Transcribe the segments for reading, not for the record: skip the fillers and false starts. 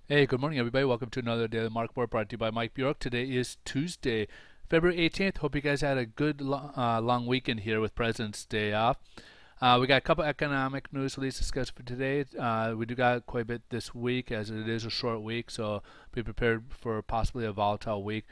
Hey, good morning, everybody. Welcome to another Daily Market Report brought to you by Mike Bjork. Today is Tuesday, February 18th. Hope you guys had a good long weekend here with President's Day off. We got a couple economic news releases discussed for today. We do got quite a bit this week as it is a short week, so be prepared for possibly a volatile week.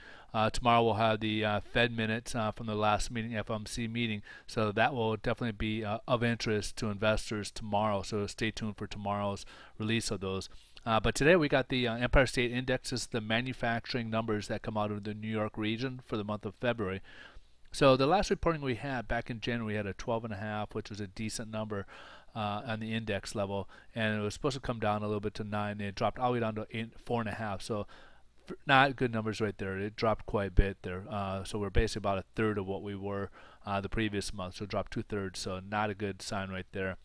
Tomorrow we'll have the Fed minutes from the last meeting, FOMC meeting, so that will definitely be of interest to investors tomorrow. So stay tuned for tomorrow's release of those. But today we got the Empire State Index, is the manufacturing numbers that come out of the New York region for the month of February. So the last reporting we had back in January, we had a 12.5, which was a decent number on the index level, and it was supposed to come down a little bit to 9. And it dropped all the way down to 4.5. So not good numbers right there. It dropped quite a bit there. So we're basically about a third of what we were the previous month. So it dropped 2/3. So not a good sign right there.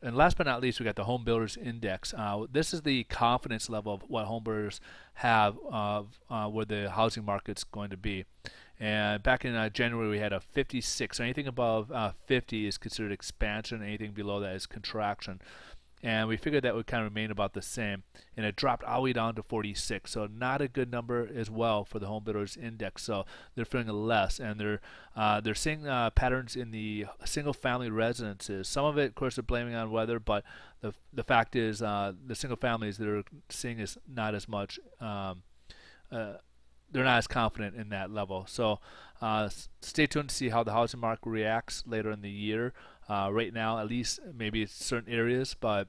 And last but not least, we got the Home Builders Index. This is the confidence level of what home builders have of where the housing market's going to be. And back in January, we had a 56. So anything above 50 is considered expansion. Anything below that is contraction. And we figured that would kind of remain about the same. And it dropped all the way down to 46. So not a good number as well for the Home Builders Index. So they're feeling less, and they're seeing patterns in the single-family residences. Some of it, of course, they're blaming on weather, but the fact is the single families they're seeing is not as much. They're not as confident in that level. So stay tuned to see how the housing market reacts later in the year. Right now, at least maybe certain areas, but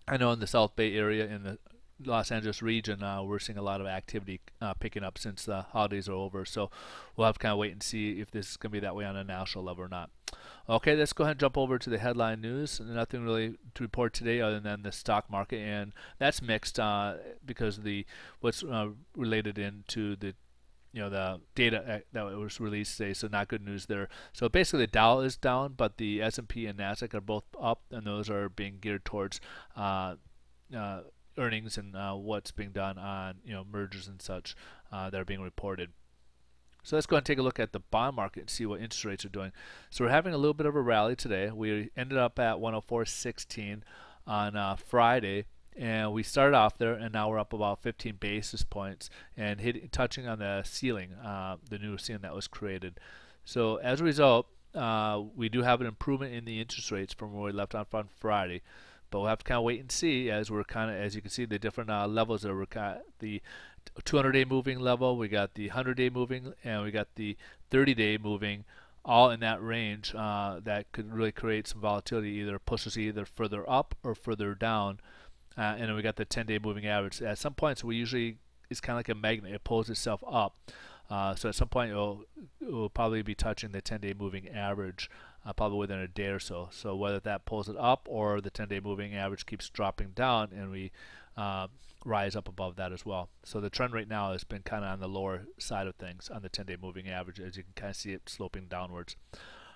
I know in the South Bay area, in the Los Angeles region, we're seeing a lot of activity picking up since the holidays are over. So we'll have to kind of wait and see if this is going to be that way on a national level or not. Okay, let's go ahead and jump over to the headline news. Nothing really to report today other than the stock market, and that's mixed because of the what's related into the data that was released today, so not good news there. So basically the Dow is down, but the S&P and Nasdaq are both up, and those are being geared towards earnings and what's being done on mergers and such that are being reported. So let's go ahead and take a look at the bond market and see what interest rates are doing. So we're having a little bit of a rally today. We ended up at 104.16 on Friday, and we started off there, and now we're up about 15 basis points and touching on the ceiling, the new ceiling that was created. So as a result, we do have an improvement in the interest rates from where we left off on Friday. But we'll have to kind of wait and see as we're as you can see, the different levels that we're the 200-day moving level, we got the 100-day moving, and we got the 30-day moving, all in that range that could really create some volatility, either push us either further up or further down. And then we got the 10-day moving average. At some points, it's kind of like a magnet; it pulls itself up. So at some point, it will probably be touching the 10-day moving average, probably within a day or so. So whether that pulls it up or the 10-day moving average keeps dropping down, and we rise up above that as well. So the trend right now has been kind of on the lower side of things on the 10-day moving average, as you can kind of see it sloping downwards.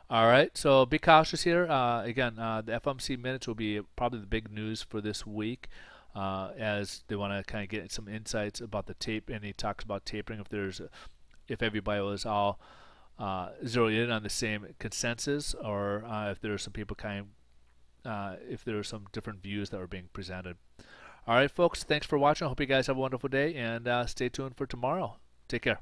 All right, so be cautious here. Again, the FOMC minutes will be probably the big news for this week, as they want to kind of get some insights about the tape. And he talks about tapering if everybody was all zeroed in on the same consensus, or if there are some people if there are some different views that were being presented. All right, folks, thanks for watching. I hope you guys have a wonderful day, and stay tuned for tomorrow. Take care.